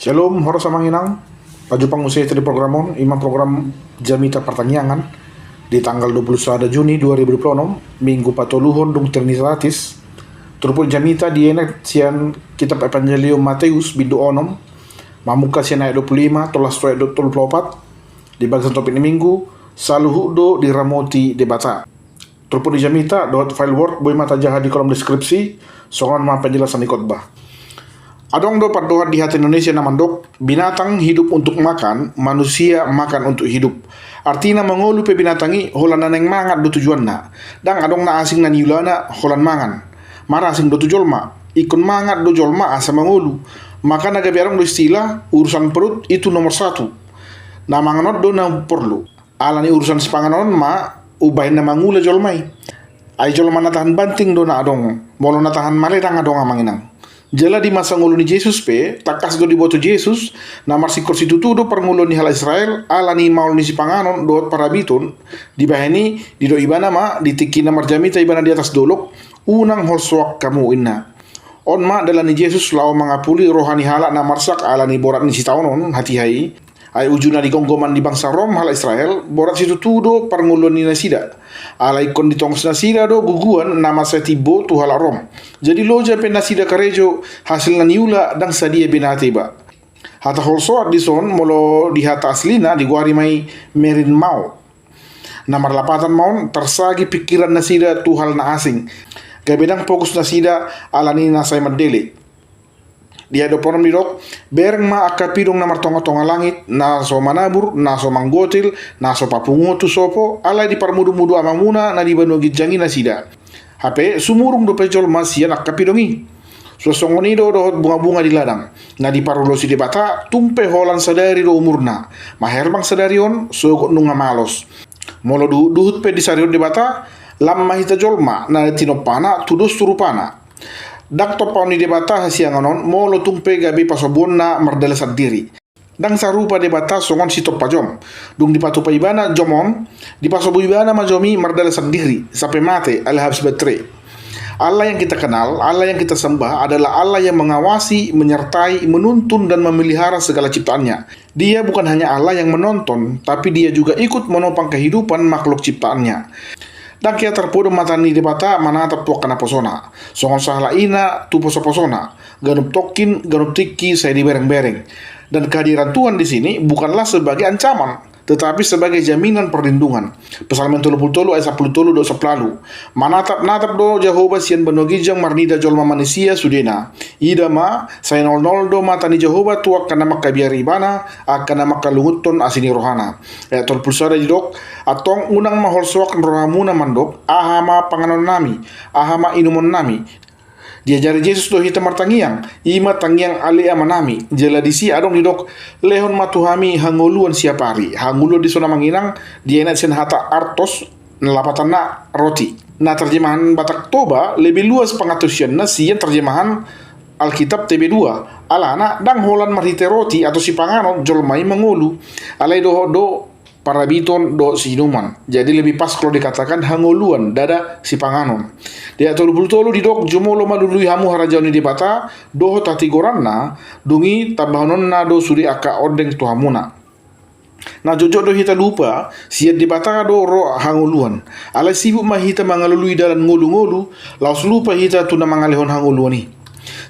Shalom, horo sa manginang. Pajupang usai tadi programon, imam program Jamita Pertaniangan di tanggal 21 Juni 2026, Minggu Patoluhon dung Trinitatis. Turpul Jamita di enak sian kitab Evangelium Matius bindu onom, mamuka sian ayat 25, tolas ayat 24, di bagian topik ini minggu, saluhu do di ramoti debata. Turpul di Jamita, dot file word, boy mata jahat di kolom deskripsi, soal ma penjelasan di khotbah. Adong do doa di hati Indonesia namandok, binatang hidup untuk makan, manusia makan untuk hidup. Artinya mengolu pe binatangi holan neng mangat do tujuan na. Dang adong na asing na niulana holan mangan. Mara asing do tujolma, ikon mangat do jolma asa mengolu. Maka naga biarong do istilah urusan perut itu nomor satu. Na manganot do na perlu. Alani urusan sepanganon ma ubahin na mangula jolmai. Ay jolma na tahan banting do na adong, molo na tahan maledang adong amanginang. Jala di masa ngulu ni Jesus pe, takas do di boto Jesus, namar si kursi tutudo perngulu ni hal Israel, ala ni maul ni si panganon, doot parabiton, di bahani, di do ibana ma, di tiki namar Jamita ibana di atas dolok, unang holsoak kamu inna. On ma dala ni Jesus lao mangapuli rohani hala namar sak ala ni borat ni si taonon, hati hai, ay ujuna di gonggoman di bangsa Rom hal Israel, borat si tutudo perngulu ni nasida. Alai kon ditongs nasida do guguan nama setibo tu hala Rom. Jadi loja pe nasida karejo hasil naniula dang sadia binati ba. Hata holso di son molo di hata aslina di guari mai merin mau. Namar lapatan maun tersagi pikiran nasida tu hal na asing. Gabedang fokus nasida alani nasai madele. Dia do ponom dirok bereng ma akapidong namar tonga-tonga langit na so manabur na so manggotil na so papungo tu sopo alai di parmudu-mudu amamuna na di banogi jangi nasida hape sumurung do pejol masian akapidongi so songoni do bunga-bunga di ladang na di parulosi di bata tumpe holan sadari do umurna maherbang sadarion so nunga malos molo duhut pe di sarion di bata lamma hita jolma na tinopana tudus turupana. Dak topauni debata hasianganon molo tumpe gabi pasobonna mardala sadiri. Dang sarupa debata songon si topajom. Dung dipatupa ibana jomon, dipasobu ibana majomi mardala sadiri sampai mate ala habis betre. Allah yang kita kenal, Allah yang kita sembah adalah Allah yang mengawasi, menyertai, menuntun dan memelihara segala ciptaannya. Dia bukan hanya Allah yang menonton, tapi dia juga ikut menopang kehidupan makhluk ciptaannya. Dan kia terpodo matani di bata manatap tuak kana posona. Songon sahla ina tu poso-posona. Ganup tokin, ganup tiki saya di bereng-bereng. Dan kehadiran Tuhan di sini bukanlah sebagai ancaman, tetapi sebagai jaminan perlindungan. Psalm 33 ayat 10 do seplalu. Manatap-natap do Jehovah sian benogijang marnida jolma manusia sudena. Ida ma saya nol do matani Jehovah tuak kana makabiari ibana akana makalunguton asini rohana. Ayat 31 didok atong unang mahol suak rohamuna mandok ahama panganon nami, ahama inumon nami. Diajari Jesus do hita martangiang, ima tangiang ali amanami, jela disi adong didok lehon matuhami hanguluan siapari, hangulo di sona manginang, dienat sen hata artos, nelapatan na roti. Nah terjemahan Batak Toba lebih luas pengatusian na sian terjemahan Alkitab TB2. Alana dang holan marhite roti atau si panganon jolmai mengulu. Alai do parabiton do sinuman. Jadi lebih pas kalau dikatakan hangoluan dada si panganon. Dia tolu didok jumolo malului hamu harajauni di bata do tati goranna dungi tabahonon na do suri aka odeng tu hamuna. Nah jojo do hita lupa siat di bata do ro hangoluan. Alai sibuk mah hita mangalului dalam ngolu-ngolu laus lupa hita tuna mangalehon hangoluan ni.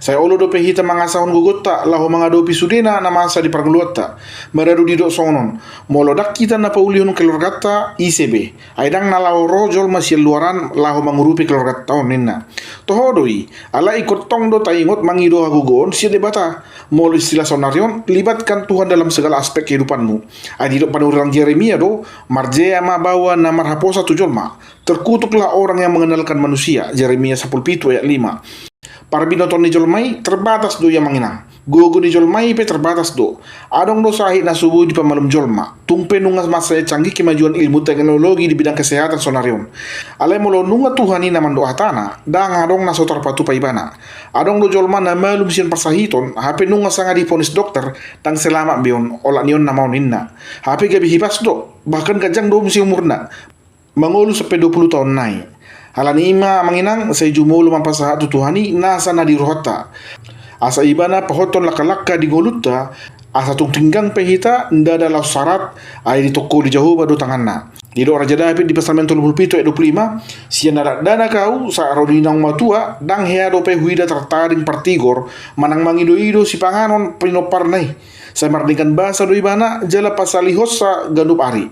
Saya olo do pehita mangasahon gugota laho mangadopi sudena na masa di parnguluata meradu di dok sonon molodak kita na paulihun keluargata ICB aidang na laho rojol masih luaran laho mangurupi keluargata onenna tohodoi ala ikut tong do taingot mangido hagugon si debata molo istilah sonarion libatkan Tuhan dalam segala aspek kehidupanmu adi dok panurang Yeremia do marjea ma bawa na marhaposa tujolma terkutuklah orang yang mengenalkan manusia Yeremia 10 ayat 5. Para binoton ni jolmai terbatas do yang manginang. Gogo ni jolmai pe terbatas do. Adong do sahih na subuh di pamalum jolma. Tumpe nungas masa canggih kemajuan ilmu teknologi di bidang kesehatan sonarion. Alai molo nunga Tuhan ina mando hatana. Dang adong na sotar patu paibana. Adong do jolma na malum sian persahiton. Hape nunga sanga di ponis dokter. Tang selamat bion olak nion na maun inna. Hape gabi hibas do. Bahkan gajang do musi umurna. Mangolu sampai 20 tahun naik. Halani ima manginang saya jumulo mampasahat tuhani nasa na dirohata. Asa ibana pahoton laka-laka di ngoluta, asa tung tinggang pehita nda ada lau syarat ay di toko di jauh badu tanganna. Di doa Raja David di pasal mentol 27 ayat 25, sian narak dana kau sa rodinang matua dang hea dope huida tertaring partigor manang mangido-ido si panganon pinoparnai. Saya mardingkan bahasa do ibana jala pasalihos sa gandup ari.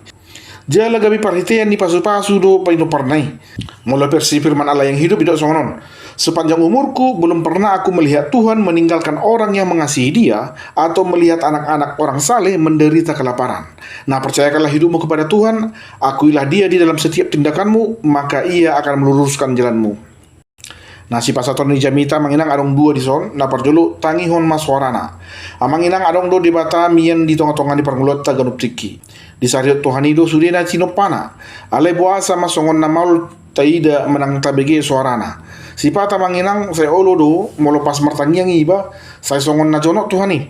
Jala gabi parhitian ni pasu-pasu do pinoparnai. Mula versi firman Allah yang hidup tidak songonon. Sepanjang umurku belum pernah aku melihat Tuhan meninggalkan orang yang mengasihi Dia atau melihat anak-anak orang saleh menderita kelaparan. Nah, percayakanlah hidupmu kepada Tuhan, akuilah Dia di dalam setiap tindakanmu, maka Ia akan meluruskan jalanmu. Nah, si pasator ni jamita manginang adong dua di son, na parjulu tangihon maswarana. Amanginang adong do di bata mien di tonga-tonga di parngulot ta ganup tiki. Di sariot Tuhanido sudena cinopana. Ale buasa masongon na maul taida menang tabege suarana. Si pata manginang saya olo do molo pas martangiang iba saya songon na jonok Tuhani.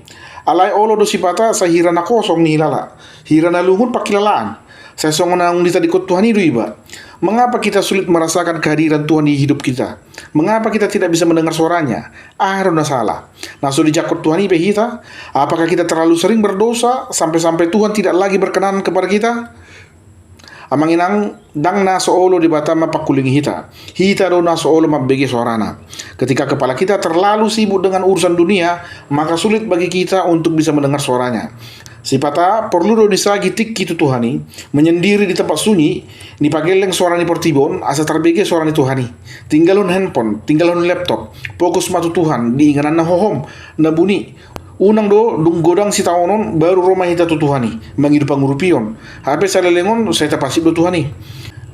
Alai olo do si pata saya hirana kosong ni hilala. Hirana luhun pakilalaan. Saya songon na undita dikot Tuhani do iba. Mengapa kita sulit merasakan kehadiran Tuhan di hidup kita? Mengapa kita tidak bisa mendengar suaranya? Arona salah. Nah, so dijakot Tuhan ibe kita. Apakah kita terlalu sering berdosa sampai-sampai Tuhan tidak lagi berkenan kepada kita? Amanginang dang na soolo di batama pakulingi hita do na soolo mabege suarana. Ketika kepala kita terlalu sibuk dengan urusan dunia, maka sulit bagi kita untuk bisa mendengar suaranya. Si pata perlu do disagi tik itu Tuhani, menyendiri di tempat sunyi, ni pageleng suarani portibon, asa terbege suarani Tuhani. Tinggalun handphone, tinggalun laptop, fokus matu Tuhan, diinganan na hohom, na bunyi. Unang do dung godang si taonon baru rumah hita tu Tuhani mangidu pangurupion. HP salelengon saya tapasib do Tuhani.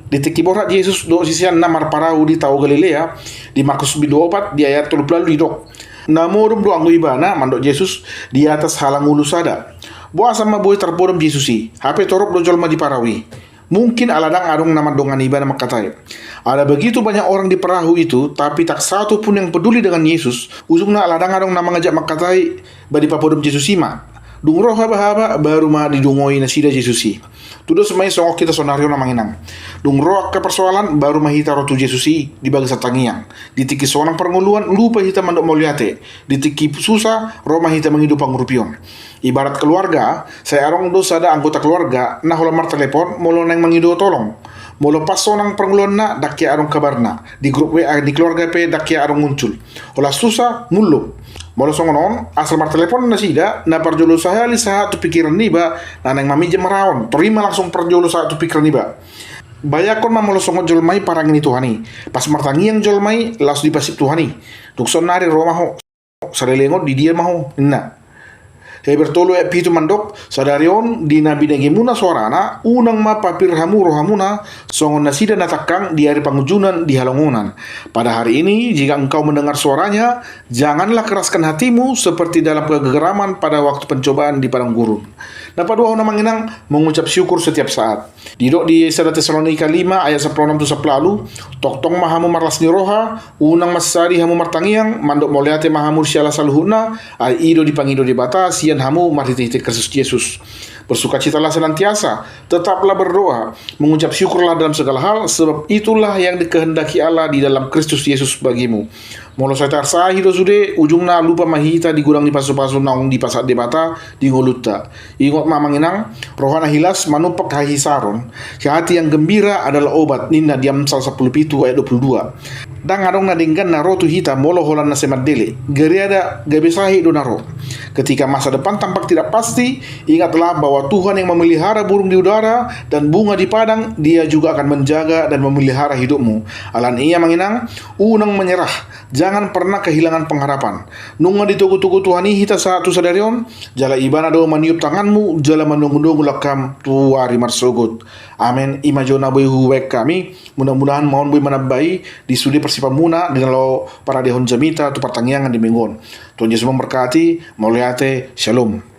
Di tekiborat Yesus do sisian namar parau di tau Galilea di Markus 24 di ayat 30 di dok. Namorum do anggo ibana mandok Yesus di atas halang ulu sada. Boa sama boy terpodom Yesusi. HP torok do jolma di parawi. Mungkin aladang adong nama dongan ibana makatai. Ada begitu banyak orang di perahu itu, tapi tak satu pun yang peduli dengan Yesus. Ujungnya aladang adong nama ngajak makatai badi papodom Yesus ima. Dung roh haba-haba baru mah didungoi nasida Yesusi. Tudo semai songok kita sonario namanginang. Dung roh ke persoalan baru mah hita rotu Yesusi di bagi satangiang. Ditiki seorang pernguluan lupa hita mandok moliate. Ditiki susah roh mah hita mengidu pangurupion. Ibarat keluarga, saya arong dos ada anggota keluarga nah holamar telepon molo neng mengidu tolong. Molo pas sonang pernguluan na dakia arong kabarna. Di grup WA di keluarga pe dakia arong muncul. Olah susah mulu. Molo songonon asal mar telepon na sida na parjolo sahali saha tu pikiran niba na neng mami jemaraon terima langsung parjolo saha tu pikiran niba. Bayakon molo songot jolmai parang ini Tuhani. Pas martangiang jolmai las dipasip Tuhani. Tukson nari romaho sarelengot di dia maho inna. Bertolo pitu mandok sadarion di nabi muna suarana unang mapapir hamu rohamuna songon nasida natakang di hari pengujunan di halongunan. Pada hari ini jika engkau mendengar suaranya janganlah keraskan hatimu seperti dalam kegeraman pada waktu pencobaan di padang gurun. Dapat dua manginang mengucap syukur setiap saat. Didok di 1 Tesalonika 5 ayat 16 tu saplalu toktong mahamu marlas ni roha unang masari hamu martangiang mandok moleate mahamu syala saluhuna ay ido dipangido di batas hamu marhiti Kristus Yesus. Bersukacitalah senantiasa, tetaplah berdoa, mengucap syukurlah dalam segala hal, sebab itulah yang dikehendaki Allah di dalam Kristus Yesus bagimu. Molo saya tarsahi do sude ujungna lupa mahita di gudang di pasu-pasu naung di pasat debata di ngoluta. Ingot mamanginang rohana hilas manupak hahisaron. Hati yang gembira adalah obat. Nina di Amsal 10 ayat 22. Dan ngadong nadinggan naro tu hita molo holan na semadele. Geriada gabesahi do naro. Ketika masa depan tampak tidak pasti, ingatlah bahwa Tuhan yang memelihara burung di udara dan bunga di padang, Dia juga akan menjaga dan memelihara hidupmu. Alan ia manginang, unang menyerah. Jangan pernah kehilangan pengharapan. Nunga ditugu-tugu Tuhani hita saat tu sadarion, jala ibana do maniup tanganmu, jala menunggu-nunggu lakam tuari marsogot. Amin. Imajona boy huwek kami. Mudah-mudahan mohon boy manabai di studi persipamuna dengan lo para dehon jamita tu pertanyaan di minggon. Tuhan Yesus memberkati. Mauliate. Shalom.